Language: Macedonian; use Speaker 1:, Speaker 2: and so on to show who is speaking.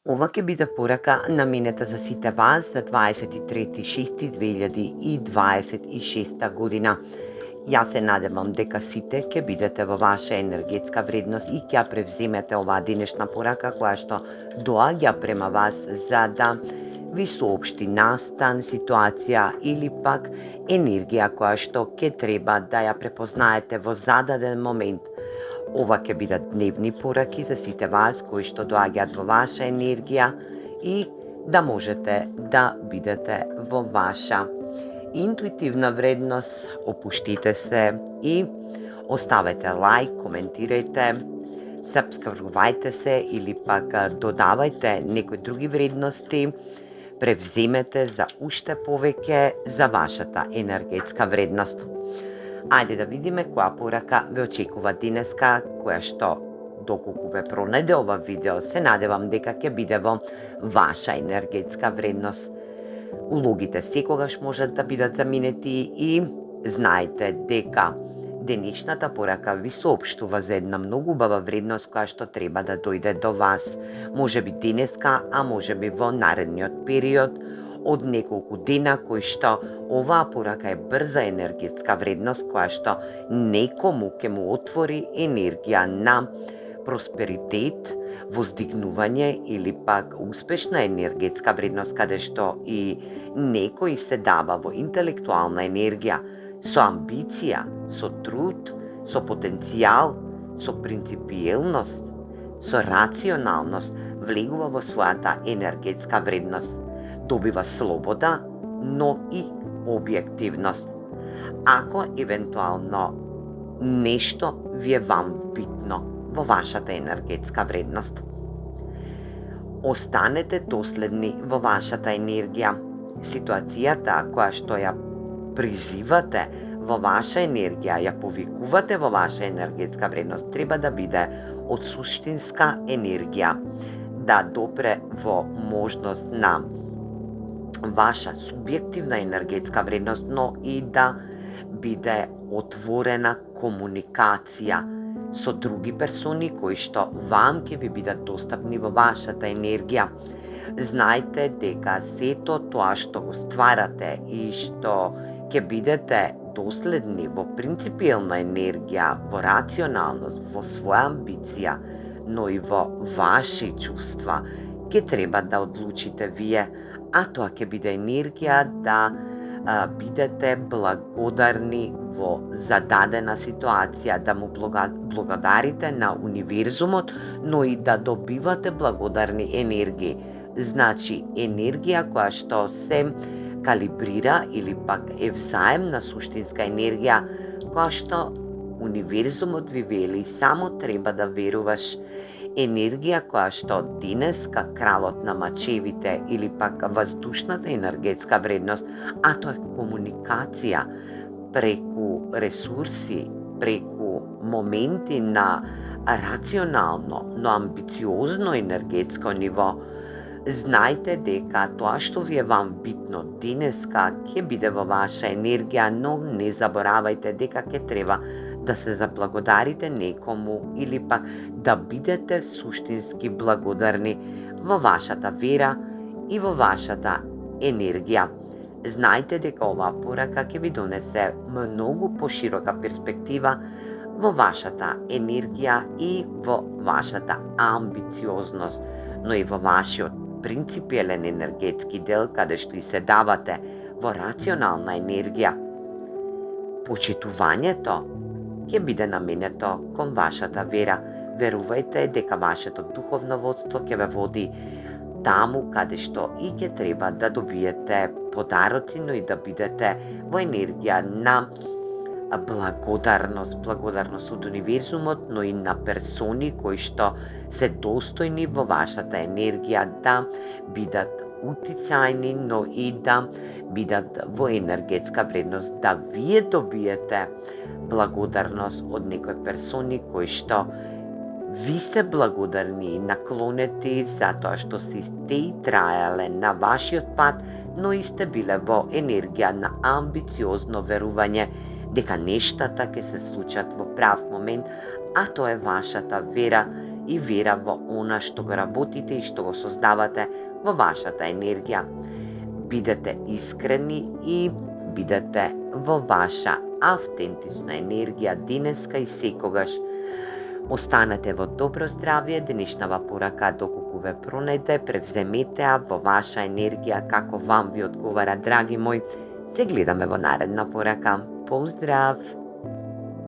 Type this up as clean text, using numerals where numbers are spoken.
Speaker 1: Ова ќе биде порака наменета за сите вас за 23.6.2026 година. Јас се надевам дека сите ќе бидете во ваша енергетска вредност и ќе превземете оваа денешна порака која што доаѓа према вас за да ви соопшти настан, ситуација или пак енергија која што ќе треба да ја препознаете во зададен момент. Ова ќе бидат дневни пораки за сите вас кои што доаѓаат во ваша енергија и да можете да бидете во ваша интуитивна вредност. Опуштите се и оставете лайк, коментирајте, сабскрибувајте се или пак додавајте некои други вредности, превземете за уште повеќе за вашата енергетска вредност. Ајде да видиме која порака ве очекува денеска, која што доколку ве пронајде ова видео, се надевам дека ќе биде во ваша енергетска вредност. Улогите секогаш можат да бидат заменети и знаете дека денешната порака ви соопштува за една многу убава вредност која што треба да дојде до вас. Може би денеска, а може би во наредниот период од неколку дена, кои што оваа порака е брза енергетска вредност која што некому ќе му отвори енергија на просперитет, воздигнување или пак успешна енергетска вредност каде што и некој се дава во интелектуална енергија, со амбиција, со труд, со потенцијал, со принципиелност, со рационалност, влегува во својата енергетска вредност. Добива слобода, но и објективност. Ако евентуално нешто ви е вам битно во вашата енергетска вредност, останете доследни во вашата енергија. Ситуацијата која што ја призивате во ваша енергија, ја повикувате во ваша енергетска вредност, треба да биде од суштинска енергија, да допре во можност на ваша субјективна енергетска вредност, но и да биде отворена комуникација со други персони кои што вам ќе ви бидат достапни во вашата енергија. Знајте дека сето тоа што го стварате и што ќе бидете доследни во принципиелна енергија, во рационалност, во своја амбиција, но и во ваши чувства, ќе треба да одлучите вие, а тоа ќе биде енергија да бидете благодарни во зададена ситуација, да му благодарите на универзумот, но и да добивате благодарни енергии. Значи, енергија која што се калибрира или пак е взаемна суштинска енергија, која што универзумот ви вели само треба да веруваш. Енергија која што денеска кралот на мачевите или пак воздушната енергетска вредност, а тоа е комуникација преку ресурси, преку моменти на рационално, но амбициозно енергетско ниво. Знајте дека тоа што ви е вам битно денеска ќе биде во ваша енергија, но не заборавајте дека ќе треба да се заблагодарите некому или пак да бидете суштински благодарни во вашата вера и во вашата енергија. Знајте дека оваа порака ќе ви донесе многу поширока перспектива во вашата енергија и во вашата амбициозност, но и во вашиот принципиелен енергетски дел каде што и се давате во рационална енергија. Почитувањето ќе биде наменето кон вашата вера. Верувајте дека вашето духовно водство ќе ве води таму каде што и ќе треба да добиете подароци, но и да бидете во енергија на благодарност од универзумот, но и на персони кои што се достојни во вашата енергија да бидат утицајни, но и да бидат во енергетска вредност, да вие добиете благодарност од некои персони кои што ви се благодарни и наклонети затоа што сте и траеле на вашиот пат, но и сте биле во енергија на амбициозно верување дека нештата ќе се случат во прав момент, а тоа е вашата вера и вера во она што го работите и што го создавате во вашата енергија. Бидете искрени и бидете во ваша автентична енергија денеска и секогаш. Останете во добро здравје, денешнава порака доколку ве пронете, превземете ја во ваша енергија како вам ви одговара, драги мои. Се гледаме во наредна порака. Поздрав!